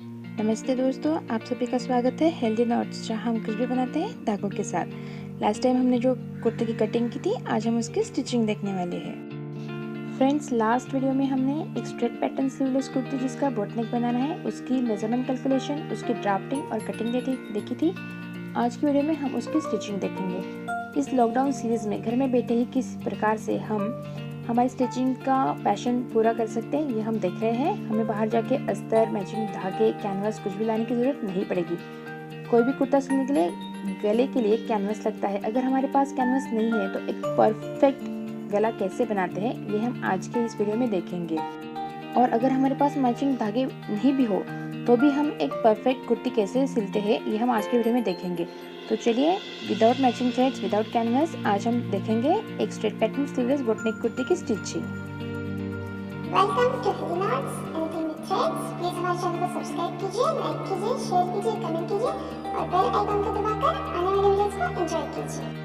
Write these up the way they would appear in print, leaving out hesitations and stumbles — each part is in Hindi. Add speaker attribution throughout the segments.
Speaker 1: नमस्ते दोस्तों, आप सभी का स्वागत है हेल्दी नॉट्स, जहाँ हम कुछ भी बनाते हैं धागों के साथ। लास्ट टाइम हमने जो कुर्ते की कटिंग की थी, आज हम उसकी स्टिचिंग देखने वाले हैं। फ्रेंड्स, लास्ट वीडियो में हमने एक स्ट्रेट पैटर्न स्लीवलेस कुर्ती जिसका बोट नेक बनाना है, उसकी मेजरमेंट कैलकुलेशन, उसकी ड्राफ्टिंग और कटिंग देखी थी। आज की वीडियो में हम उसकी स्टिचिंग देखेंगे। इस लॉकडाउन सीरीज में घर में बैठे ही किस प्रकार से हम हमारी स्टिचिंग का पैशन पूरा कर सकते हैं, ये हम देख रहे हैं। हमें बाहर जाके अस्तर, मैचिंग धागे, कैनवास कुछ भी लाने की ज़रूरत नहीं पड़ेगी। कोई भी कुर्ता सिलने के लिए गले के लिए कैनवास लगता है। अगर हमारे पास कैनवास नहीं है तो एक परफेक्ट गला कैसे बनाते हैं, ये हम आज के इस वीडियो में देखेंगे। और अगर हमारे पास मैचिंग धागे नहीं भी हो तो भी हम एक परफेक्ट कुर्ती कैसे सिलते हैं, ये हम आज के वीडियो में देखेंगे। तो चलिए, without matching threads, without canvas, आज हम देखेंगे एक straight pattern sleeveless boat neck kurti की stitching.
Speaker 2: Welcome to healthy knots anything with threads. Please हमारे चैनल को सब्सक्राइब कीजिए, लाइक कीजिए, शेयर कीजिए, कमेंट कीजिए और बेल आइकन को दबाकर आने वाले वीडियोस को एंजॉय कीजिए।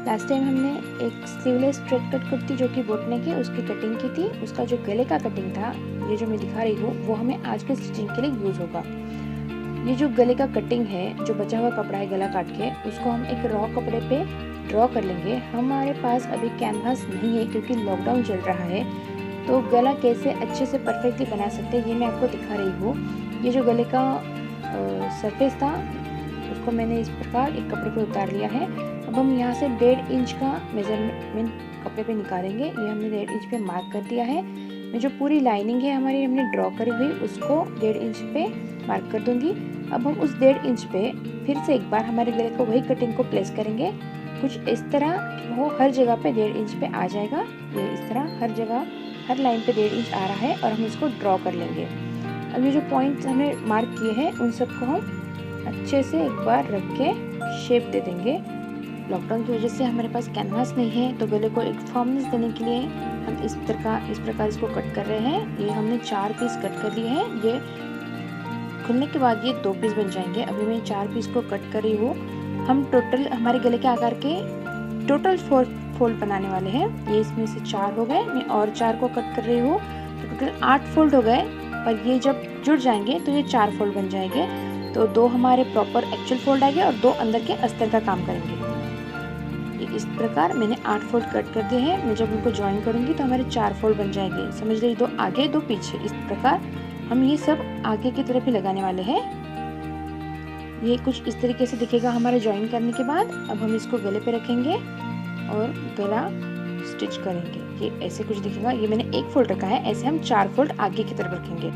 Speaker 1: लास्ट टाइम हमने एक स्लीवलेस स्ट्रेट कट कुर्ती जो कि बोट नेक है उसकी कटिंग की थी। उसका जो गले का कटिंग था, ये जो मैं दिखा रही हूँ, वो हमें आज के स्टिचिंग के लिए यूज होगा। ये जो गले का कटिंग है, जो बचा हुआ कपड़ा है गला काट के, उसको हम एक रॉ कपड़े पे ड्रॉ कर लेंगे। हमारे पास अभी कैनवास नहीं है क्योंकि लॉकडाउन चल रहा है, तो गला कैसे अच्छे से परफेक्टली बना सकते हैं ये मैं आपको दिखा रही हूँ। ये जो गले का सरफेस था, उसको मैंने इस प्रकार एक कपड़े पे उतार लिया है। अब हम यहाँ से 1.5 इंच का मेजरमेंट कपड़े पे निकालेंगे। ये हमने 1.5 इंच पे मार्क कर दिया है। मैं जो पूरी लाइनिंग है हमारी हमने ड्रॉ करी हुई, उसको 1.5 इंच पे मार्क कर दूंगी। अब हम उस 1.5 इंच पे फिर से एक बार हमारे गले को वही कटिंग को प्लेस करेंगे, कुछ इस तरह। वो हर जगह पे 1.5 इंच पे आ जाएगा। ये इस तरह हर जगह, हर लाइन पे 1.5 इंच आ रहा है और हम इसको ड्रॉ कर लेंगे। अब ये जो पॉइंट्स हमने मार्क किए हैं, उन सबको हम अच्छे से एक बार रख के शेप दे देंगे। लॉकडाउन की वजह से हमारे पास कैनवास नहीं है, तो गले को एक फॉर्मनेस देने के लिए हम इस प्रकार इसको कट कर रहे हैं। ये हमने 4 पीस कट कर लिए हैं। ये खुलने के बाद ये 2 पीस बन जाएंगे। अभी मैं 4 पीस को कट कर रही हूँ। हम टोटल हमारे गले के आकार के टोटल 4 फोल्ड बनाने वाले हैं। ये इसमें से 4 हो गए, मैं और 4 को कट कर रही हूँ, तो टोटल 8 फोल्ड हो गए। और ये जब जुड़ जाएंगे तो ये 4 फोल्ड बन जाएंगे। तो 2 हमारे प्रॉपर एक्चुअल फोल्ड आएंगे और 2 अंदर के अस्तर का काम करेंगे। इस प्रकार मैंने 8 फोल्ड कट कर दिए हैं। मैं जब उनको ज्वाइन करूंगी तो हमारे 4 फोल्ड बन जाएंगे। समझ लीजिए, 2 आगे 2 पीछे। इस प्रकार हम ये सब आगे की तरफ ही लगाने वाले हैं। ये कुछ इस तरीके से दिखेगा हमारे ज्वाइन करने के बाद। अब हम इसको गले पे रखेंगे और गला स्टिच करेंगे। ये ऐसे कुछ दिखेगा। ये मैंने 1 फोल्ड रखा है, ऐसे हम 4 फोल्ड आगे की तरफ रखेंगे।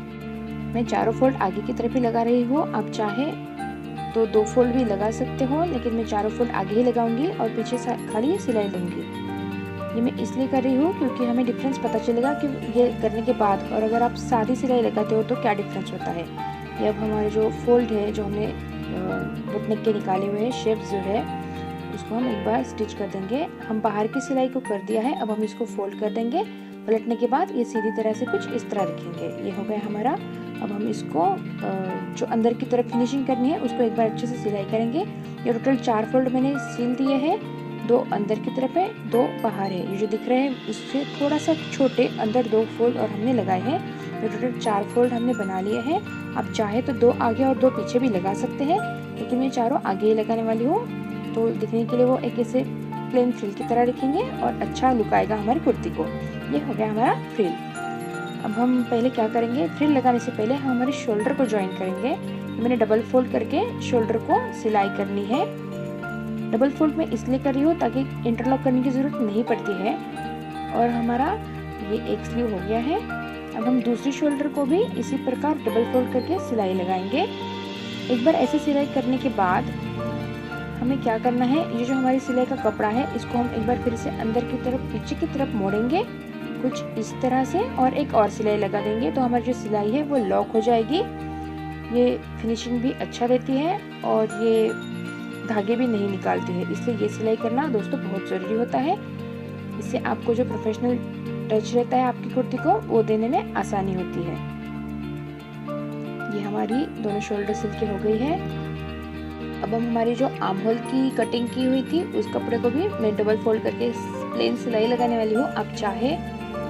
Speaker 1: मैं चारों फोल्ड आगे की तरफ ही लगा रही हूँ। आप चाहे तो 2 फोल्ड भी लगा सकते हो, लेकिन मैं 4 फोल्ड आगे ही लगाऊंगी और पीछे खाली सिलाई लूंगी। ये मैं इसलिए कर रही हूँ क्योंकि हमें डिफरेंस पता चलेगा कि ये करने के बाद और अगर आप सादी सिलाई लगाते हो तो क्या डिफरेंस होता है। ये अब हमारे जो फोल्ड है, जो हमने बोट नेक के निकाले हुए हैं शेप्स जो है, उसको हम एक बार स्टिच कर देंगे। हम बाहर की सिलाई को कर दिया है, अब हम इसको फोल्ड कर देंगे। पलटने के बाद ये सीधी तरह से कुछ इस तरह दिखेंगे। ये हो गया हमारा। अब हम इसको जो अंदर की तरफ फिनिशिंग करनी है उसको एक बार अच्छे से सिलाई करेंगे। ये टोटल 4 फोल्ड मैंने सिल दिए हैं। 2 अंदर की तरफ है, 2 बाहर है। ये जो दिख रहे हैं इससे थोड़ा सा छोटे अंदर 2 फोल्ड और हमने लगाए हैं। तो टोटल 4 फोल्ड हमने बना लिए हैं। आप चाहे तो 2 आगे और 2 पीछे भी लगा सकते हैं, लेकिन मैं चारों आगे ही लगाने वाली हूँ। तो दिखने के लिए वो एक ऐसे प्लेन फ्रिल की तरह दिखेंगे और अच्छा लुक आएगा हमारी कुर्ती को। ये हो गया हमारा फ्रिल। अब हम पहले क्या करेंगे, फ्रिल लगाने से पहले हम हमारे शोल्डर को ज्वाइन करेंगे। मैंने डबल फोल्ड करके शोल्डर को सिलाई करनी है। डबल फोल्ड में इसलिए कर रही हूँ ताकि इंटरलॉक करने की ज़रूरत नहीं पड़ती है। और हमारा ये एक स्लीव हो गया है। अब हम दूसरी शोल्डर को भी इसी प्रकार डबल फोल्ड करके सिलाई लगाएंगे। एक बार ऐसे सिलाई करने के बाद हमें क्या करना है, ये जो हमारी सिलाई का कपड़ा है इसको हम एक बार फिर से अंदर की तरफ, पीछे की तरफ मोड़ेंगे कुछ इस तरह से, और एक और सिलाई लगा देंगे। तो हमारी जो सिलाई है वो लॉक हो जाएगी। ये फिनिशिंग भी अच्छा देती है और ये धागे भी नहीं निकालती है, इसलिए ये सिलाई करना दोस्तों बहुत ज़रूरी होता है। इससे आपको जो प्रोफेशनल टच रहता है आपकी कुर्ती को, वो देने में आसानी होती है। ये हमारी दोनों शोल्डर सिल के हो गई है। अब हम हमारी जो आर्म होल की कटिंग की हुई थी उस कपड़े को भी मैं डबल फोल्ड करके प्लेन सिलाई लगाने वाली हूँ। आप चाहे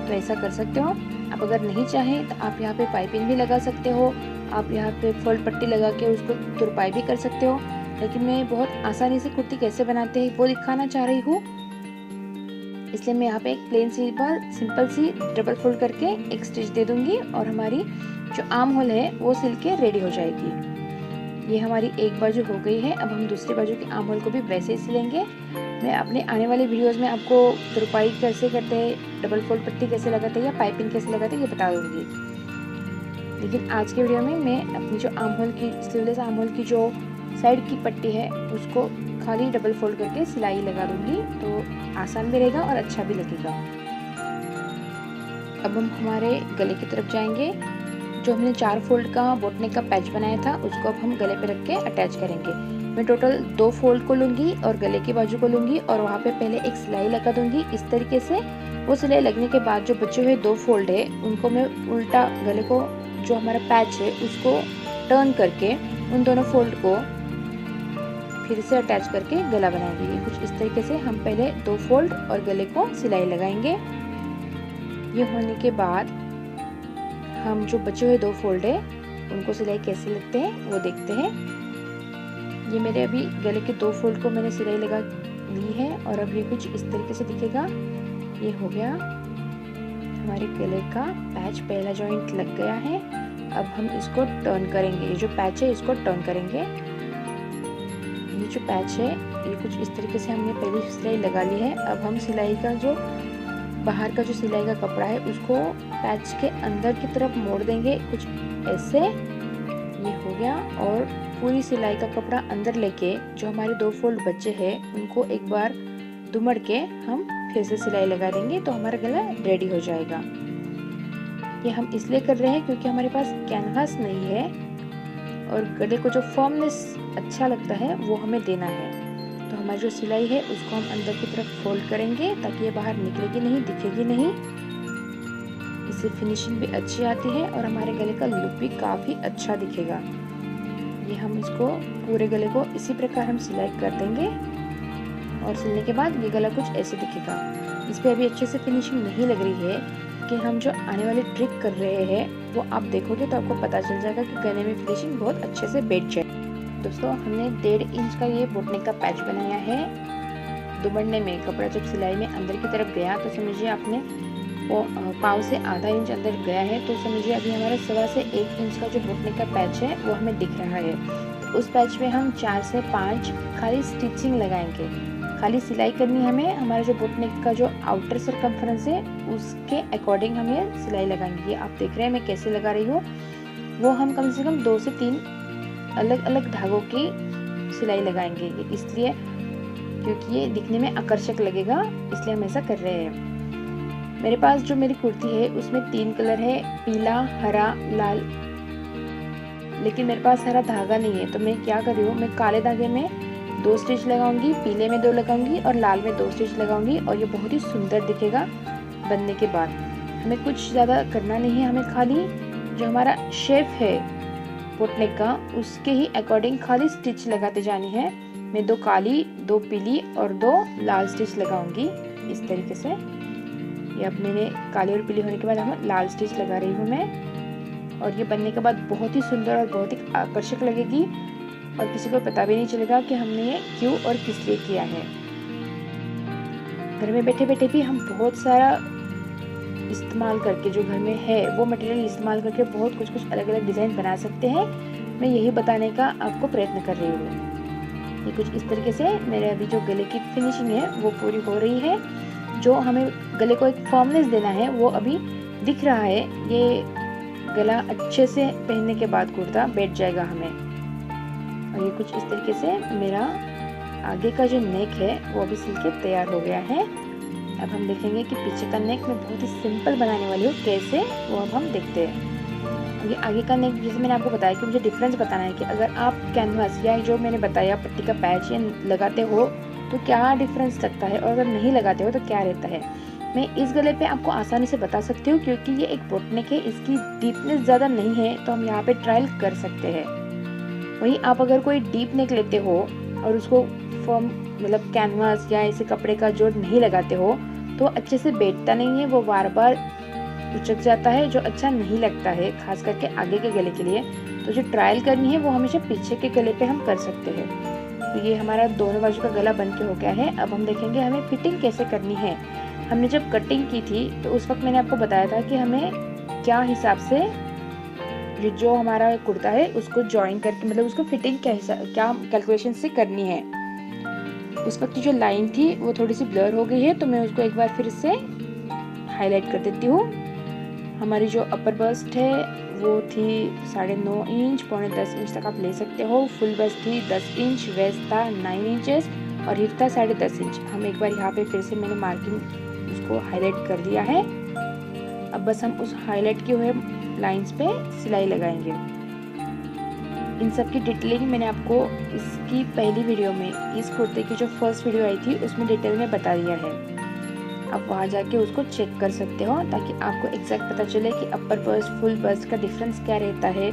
Speaker 1: तो ऐसा कर सकते हो। आप अगर नहीं चाहे तो आप यहाँ पे पाइपिंग भी लगा सकते हो। आप यहाँ पे फोल्ड पट्टी लगा के उसको तुरपाई भी कर सकते हो, लेकिन मैं बहुत आसानी से कुर्ती कैसे बनाते हैं वो दिखाना चाह रही हूँ, इसलिए मैं यहाँ पे एक प्लेन सिंपल सी डबल फोल्ड करके एक स्टिच दे दूंगी और हमारी जो आर्म होल है वो सिल के रेडी हो जाएगी। ये हमारी एक बाजू हो गई है। अब हम दूसरी बाजू की आर्म होल को भी वैसे ही सिलेंगे। मैं अपने आने वाले वीडियोस में आपको तुरपाई कैसे करते हैं, डबल फोल्ड पट्टी कैसे लगाते हैं या पाइपिंग कैसे लगाते हैं ये बता दूंगी, लेकिन आज के वीडियो में मैं अपनी जो आर्म होल की स्लीवलेस आर्म होल की जो साइड की पट्टी है उसको खाली डबल फोल्ड करके सिलाई लगा दूंगी, तो आसान भी रहेगा और अच्छा भी लगेगा। अब हम हमारे गले की तरफ जाएंगे। जो हमने 4 फोल्ड का बोटनेक का पैच बनाया था उसको अब हम गले पे रख के अटैच करेंगे। मैं टोटल 2 फोल्ड को लूँगी और गले की बाजू को लूँगी और वहाँ पे पहले एक सिलाई लगा दूँगी इस तरीके से। वो सिलाई लगने के बाद जो बचे हुए 2 फोल्ड है उनको मैं उल्टा गले को जो हमारा पैच है उसको टर्न करके उन दोनों फोल्ड को फिर से अटैच करके गला बनाएंगे। ये कुछ इस तरीके से हम पहले 2 फोल्ड और गले को सिलाई लगाएंगे। ये होने के बाद हम जो बचे हुए 2 फोल्ड है उनको सिलाई कैसे लगते हैं वो देखते हैं। ये मेरे अभी गले के 2 फोल्ड को मैंने सिलाई लगा ली है और अब ये कुछ इस तरीके से दिखेगा। ये हो गया हमारे गले का पैच, पहला जॉइंट लग गया है। अब हम इसको टर्न करेंगे। ये जो पैच है इसको टर्न करेंगे। ये जो पैच है ये कुछ इस तरीके से हमने पहले सिलाई लगा ली है। अब हम सिलाई का जो बाहर का जो सिलाई का कपड़ा है उसको पैच के अंदर की तरफ मोड़ देंगे कुछ ऐसे। ये हो गया और पूरी सिलाई का कपड़ा अंदर लेके जो हमारे 2 फोल्ड बचे हैं उनको एक बार दुमड़ के हम फिर से सिलाई लगा देंगे, तो हमारा गला रेडी हो जाएगा। ये हम इसलिए कर रहे हैं क्योंकि हमारे पास कैनवास नहीं है और गले को जो फर्मनेस अच्छा लगता है वो हमें देना है। तो हमारी जो सिलाई है उसको हम अंदर की तरफ फोल्ड करेंगे ताकि ये बाहर निकलेगी नहीं, दिखेगी नहीं। इससे फिनिशिंग भी अच्छी आती है और हमारे गले का लुक भी काफ़ी अच्छा दिखेगा। ये हम इसको पूरे गले को इसी प्रकार हम सिलाई कर देंगे और सिलने के बाद ये गला कुछ ऐसे दिखेगा। इस पर अभी अच्छे से फिनिशिंग नहीं लग रही है कि हम जो आने वाली ट्रिक कर रहे हैं वो आप देखोगे तो आपको पता चल जाएगा कि गले में फिनिशिंग बहुत अच्छे से बैठ जाए। दोस्तों हमने 1.5 इंच का ये बोटनेक का पैच बनाया है। दुमड़ने में कपड़ा जब सिलाई में अंदर की तरफ गया तो समझिए आपने पाँव से आधा इंच अंदर गया है, तो समझिए अभी हमारा 1.25 से 1 इंच का जो बोटनेक का पैच है वो हमें दिख रहा है। तो उस पैच में हम 4 से 5 खाली स्टिचिंग लगाएंगे। खाली सिलाई करनी है हमें। हमारा जो बोटनेक का जो आउटर सरकमफ्रेंस है उसके अकॉर्डिंग हम ये सिलाई लगाएंगे। ये आप देख रहे हैं मैं कैसे लगा रही हूँ। वो हम कम से कम 2 से 3 अलग अलग धागों की सिलाई लगाएंगे, इसलिए क्योंकि ये दिखने में आकर्षक लगेगा, इसलिए हम ऐसा कर रहे हैं। मेरे पास जो मेरी कुर्ती है उसमें 3 कलर है, पीला, हरा, लाल, लेकिन मेरे पास हरा धागा नहीं है। तो मैं क्या कर रही हूँ, मैं काले धागे में 2 स्टिच लगाऊंगी, पीले में 2 लगाऊंगी और लाल में 2 स्टिच लगाऊंगी और ये बहुत ही सुंदर दिखेगा बनने के बाद। हमें कुछ ज़्यादा करना नहीं है, हमें खाली जो हमारा शेप है बोटनेक का उसके ही अकॉर्डिंग खाली स्टिच लगाते जानी है। मैं 2 काली, 2 पीली और 2 लाल स्टिच लगाऊंगी इस तरीके से। ये अब मैंने काली और पीली होने के बाद हम लाल स्टिच लगा रही हूँ मैं, और ये बनने के बाद बहुत ही सुंदर और बहुत ही आकर्षक लगेगी और किसी को पता भी नहीं चलेगा कि हमने ये क्यों और किस लिए किया है। घर में बैठे बैठे भी हम बहुत सारा इस्तेमाल करके जो घर में है वो मटेरियल इस्तेमाल करके बहुत कुछ अलग अलग डिज़ाइन बना सकते हैं। मैं यही बताने का आपको प्रयत्न कर रही हूँ। ये कुछ इस तरीके से मेरे अभी जो गले की फिनिशिंग है वो पूरी हो रही है। जो हमें गले को एक फॉर्मनेस देना है वो अभी दिख रहा है। ये गला अच्छे से पहनने के बाद कुर्ता बैठ जाएगा हमें। और ये कुछ इस तरीके से मेरा आगे का जो नेक है वो अभी सिल के तैयार हो गया है। अब हम देखेंगे कि पीछे का नेक मैं बहुत ही सिंपल बनाने वाली हूँ कैसे, वो अब हम देखते हैं। ये आगे का नेक जैसे मैंने आपको बताया कि मुझे डिफरेंस बताना है कि अगर आप कैनवास या जो मैंने बताया पट्टी का पैच या लगाते हो तो क्या डिफरेंस लगता है और अगर नहीं लगाते हो तो क्या रहता है। मैं इस गले पे आपको आसानी से बता सकती हूँ क्योंकि ये एक बोटनेक है, इसकी डीपनेस ज़्यादा नहीं है, तो हम यहाँ पे ट्रायल कर सकते हैं। वहीं आप अगर कोई डीप नेक लेते हो और उसको फॉर्म मतलब कैनवास या ऐसे कपड़े का जोड़ नहीं लगाते हो तो अच्छे से बैठता नहीं है, वो बार बार उचक जाता है जो अच्छा नहीं लगता है, खास करके आगे के गले के लिए। तो जो ट्रायल करनी है वो हमेशा पीछे के गले पे हम कर सकते हैं। तो ये हमारा दोनों बाजू का गला बन के हो गया है। अब हम देखेंगे हमें फिटिंग कैसे करनी है। हमने जब कटिंग की थी तो उस वक्त मैंने आपको बताया था कि हमें क्या हिसाब से जो हमारा कुर्ता है उसको जॉइन करके, मतलब उसको फिटिंग क्या कैलकुलेशन से करनी है। उस वक्त की जो लाइन थी वो थोड़ी सी ब्लर हो गई है, तो मैं उसको एक बार फिर से हाईलाइट कर देती हूँ। हमारी जो अपर बस्ट है वो थी 9.5 इंच, 9.10 इंच तक आप ले सकते हो। फुल बस्ट थी 10 इंच, वेस्ट था 9 इंचेस और हिप था 10.5 इंच। हम एक बार यहाँ पे फिर से मैंने मार्किंग उसको हाईलाइट कर दिया है। अब बस हम उस हाईलाइट किए हुए लाइंस पे सिलाई लगाएंगे। इन सब की डिटेलिंग मैंने आपको इसकी पहली वीडियो में, इस कुर्ते की जो फर्स्ट वीडियो आई थी उसमें डिटेल में बता दिया है। आप वहाँ जाके उसको चेक कर सकते हो ताकि आपको एग्जैक्ट पता चले कि अपर बस्ट फुल बस्ट का डिफरेंस क्या रहता है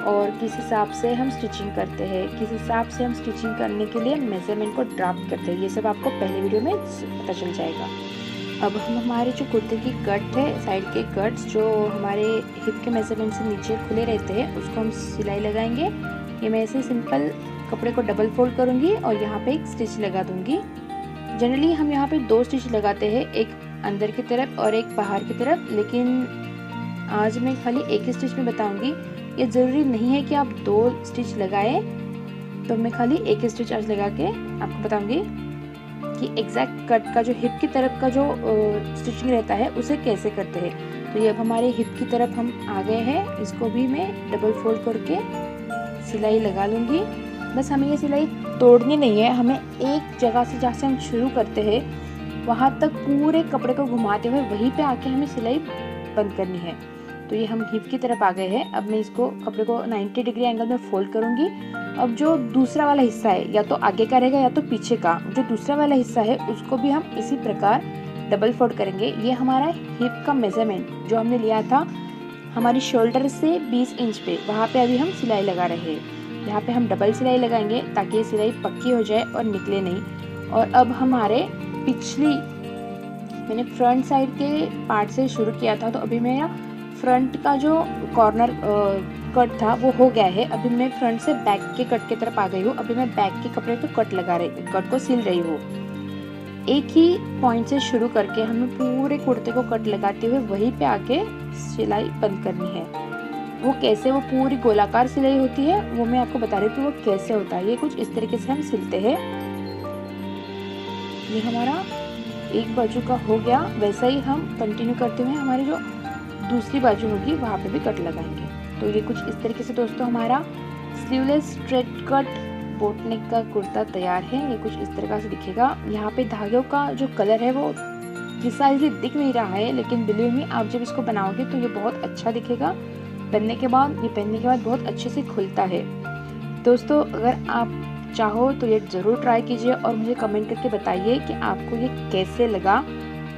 Speaker 1: और किस हिसाब से हम स्टिचिंग करते हैं, किस हिसाब से हम स्टिचिंग करने के लिए मेजरमेंट को ड्राफ्ट करते हैं। ये सब आपको पहले वीडियो में पता चल जाएगा। अब हम हमारे जो कुर्ते की कट है, साइड के कट्स जो हमारे हिप के मेजरमेंट से नीचे खुले रहते हैं, उसको हम सिलाई लगाएंगे। ये मैं ऐसे सिंपल कपड़े को डबल फोल्ड करूँगी और यहाँ पे एक स्टिच लगा दूँगी। जनरली हम यहाँ पे 2 स्टिच लगाते हैं, एक अंदर की तरफ और एक बाहर की तरफ, लेकिन आज मैं खाली एक ही स्टिच में बताऊँगी। ये ज़रूरी नहीं है कि आप 2 स्टिच लगाएं, तो मैं खाली एक ही स्टिच आज लगा के आपको बताऊँगी कि एग्जैक्ट कट का जो हिप की तरफ का जो स्टिचिंग रहता है उसे कैसे करते हैं। तो ये अब हमारे हिप की तरफ हम आ गए हैं, इसको भी मैं डबल फोल्ड करके सिलाई लगा लूँगी। बस हमें ये सिलाई तोड़नी नहीं है, हमें एक जगह से जहाँ से हम शुरू करते हैं वहाँ तक पूरे कपड़े को घुमाते हुए वहीं पे आके हमें सिलाई बंद करनी है। तो ये हम हिप की तरफ आ गए हैं। अब मैं इसको कपड़े को 90 डिग्री एंगल में फोल्ड करूँगी। अब जो दूसरा वाला हिस्सा है या तो आगे का रहेगा या तो पीछे का, जो दूसरा वाला हिस्सा है उसको भी हम इसी प्रकार डबल फोल्ड करेंगे। ये हमारा हिप का मेजरमेंट जो हमने लिया था हमारी शोल्डर से 20 इंच पे, वहाँ पे अभी हम सिलाई लगा रहे हैं। यहाँ पे हम डबल सिलाई लगाएंगे ताकि ये सिलाई पक्की हो जाए और निकले नहीं। और अब हमारे पिछली, मैंने फ्रंट साइड के पार्ट से शुरू किया था, तो अभी मेरा फ्रंट का जो कॉर्नर कट था वो हो गया है। अभी मैं फ्रंट से बैक के कट की तरफ आ गई हूँ। अभी मैं बैक के कपड़े पे कट को सिल रही हूँ। एक ही पॉइंट से शुरू करके हमें पूरे कुर्ते को कट लगाते हुए वहीं पे आके सिलाई बंद करनी है। वो कैसे, वो पूरी गोलाकार सिलाई होती है वो मैं आपको बता रही हूँ कि वो कैसे होता है। ये कुछ इस तरीके से हम सिलते हैं। ये हमारा एक बाजू का हो गया, वैसा ही हम कंटिन्यू करते हुए हमारी जो दूसरी बाजू होगी वहाँ पे भी कट लगाएंगे। तो ये कुछ इस तरीके से दोस्तों हमारा स्लीवलेस स्ट्रेट कट बोट नेक का कुर्ता तैयार है। ये कुछ इस तरह से दिखेगा। यहाँ पे धागों का जो कलर है वो प्रिसाइजली दिख नहीं रहा है, लेकिन बिलीव मी आप जब इसको बनाओगे तो ये बहुत अच्छा दिखेगा। बनने के बाद, ये पहनने के बाद बहुत अच्छे से खुलता है। दोस्तों अगर आप चाहो तो ये ज़रूर ट्राई कीजिए और मुझे कमेंट करके बताइए कि आपको ये कैसे लगा।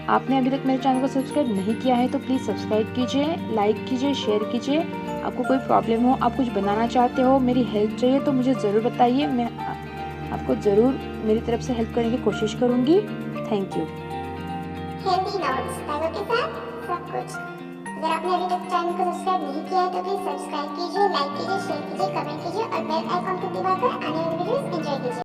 Speaker 1: आपने अभी तक मेरे चैनल को सब्सक्राइब नहीं किया है तो प्लीज़ सब्सक्राइब कीजिए, लाइक कीजिए, शेयर कीजिए। आपको कोई प्रॉब्लम हो, आप कुछ बनाना चाहते हो, मेरी हेल्प चाहिए तो मुझे ज़रूर बताइए। मैं आपको ज़रूर मेरी तरफ से हेल्प करने की कोशिश करूँगी। Thank you.
Speaker 2: हेल्दी नोट्स ताकि के साथ सब कुछ। अगर आपने अभी तक चैनल को सब्सक्राइब नहीं किया है तो प्लीज सब्सक्राइब कीजिए, लाइक कीजिए, शेयर कीजिए, कमेंट कीजिए और बेल आइकन को दबाकर आने वाली वीडियोस एंजॉय कीजिए।